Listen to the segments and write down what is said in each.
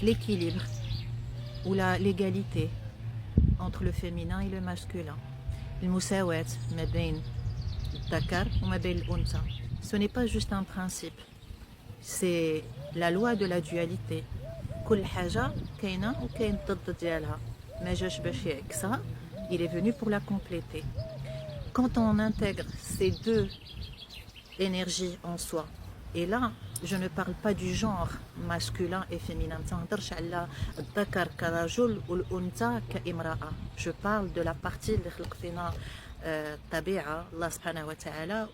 l'équilibre ou l'égalité entre le féminin et le masculin. المساواة ما بين الذكر وما بين الأنثى. Ce n'est pas juste un principe, c'est la loi de la dualité. كل حاجة كاينة وكاين الضد ديالها، ما جاش باش يعكسها، il est venu pour la compléter. Quand on intègre ces deux énergies en soi, et là je ne parle pas du genre masculin et féminin, je parle de la partie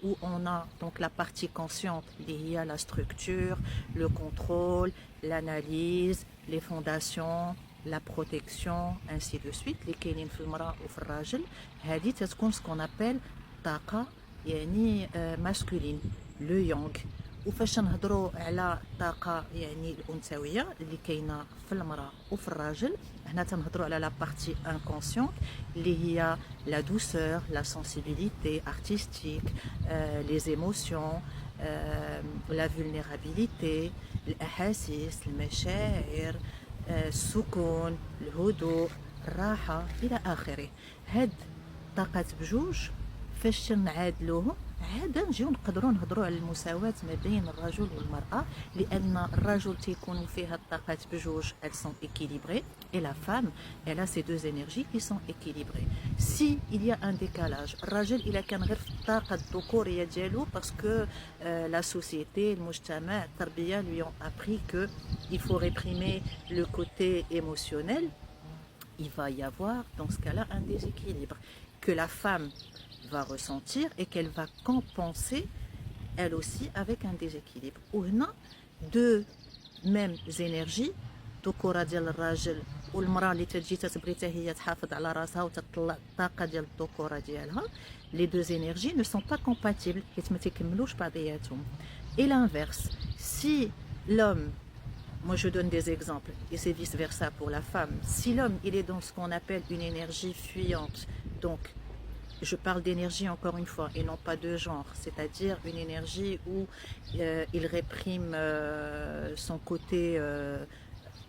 où on a donc la partie consciente liée à la structure, le contrôle, l'analyse, les fondations, la protection, ainsi de suite. Les كاينين في المرأة وفي الراجل هذه تكون ce qu'on appelle طاقة يعني masculine, le yang. وفاش نهضروا على الطاقه يعني الانثويه اللي كاينه في المراه وفي الراجل، هنا تنهضروا على لا بارتي انكونسيون اللي هي لا دوسور، لا سنسيبيليتي ارتستيك، لي ايموسيون، لا فولنيرابيليتي، الاحاسيس، المشاعر، السكون، الهدوء، الراحه الى اخره. هاد الطاقات بجوج فاش نعادلوهم عاد نجيو نقدروا نهضروا على المساواة ما بين الرجل والمرأة، لأن الرجل تيكون فيها الطاقات بجوج elles sont équilibrées et la femme elle a ces deux énergies qui sont équilibrées. Si il y a un décalage الراجل إلا كان غير في الطاقة الذكورية ديالو parce que la société المجتمع التربية lui ont appris que il faut réprimer le côté émotionnel, il va y avoir dans ce cas-là un déséquilibre que la femme va ressentir et qu'elle va compenser elle aussi avec un déséquilibre. وهنا deux mêmes énergies الذكورة ديال الراجل والمرأة اللي تجي تتبغي حتى هي تحافظ على راسها وتطلع الطاقة ديال الذكورة ديالها، les deux énergies ne sont pas compatibles حيت ما تيكملوش بعضياتهم. Et l'inverse, si l'homme, moi je donne des exemples et c'est vice versa pour la femme, si l'homme il est dans ce qu'on appelle une énergie fuyante, donc je parle d'énergie encore une fois et non pas de genre, c'est-à-dire une énergie où il réprime son côté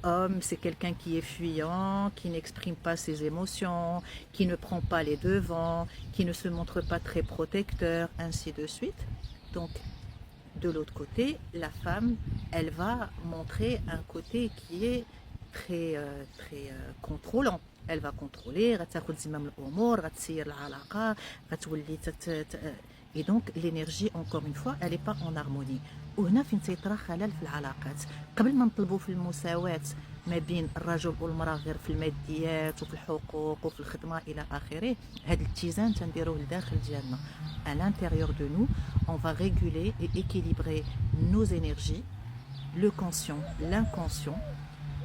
homme, c'est quelqu'un qui est fuyant, qui n'exprime pas ses émotions, qui ne prend pas les devants, qui ne se montre pas très protecteur, ainsi de suite. Donc de l'autre côté, la femme, elle va montrer un côté qui est très contrôlant. Elle va contrôler, et donc l'énergie encore une fois elle n'est pas en harmonie. وهنا فين تيطرا خلل في العلاقات. قبل ما نطلبوا في المساواة ما بين الرجل والمرأة غير في الماديات وفي الحقوق وفي الخدمة إلى آخره، هذا الاتزان تنديروه لداخل ديالنا. À l'intérieur de nous, on va réguler et équilibrer nos énergies, le conscient, l'inconscient,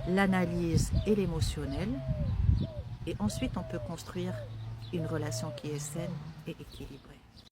l'analyse et l'émotionnel. Et ensuite, on peut construire une relation qui est saine et équilibrée.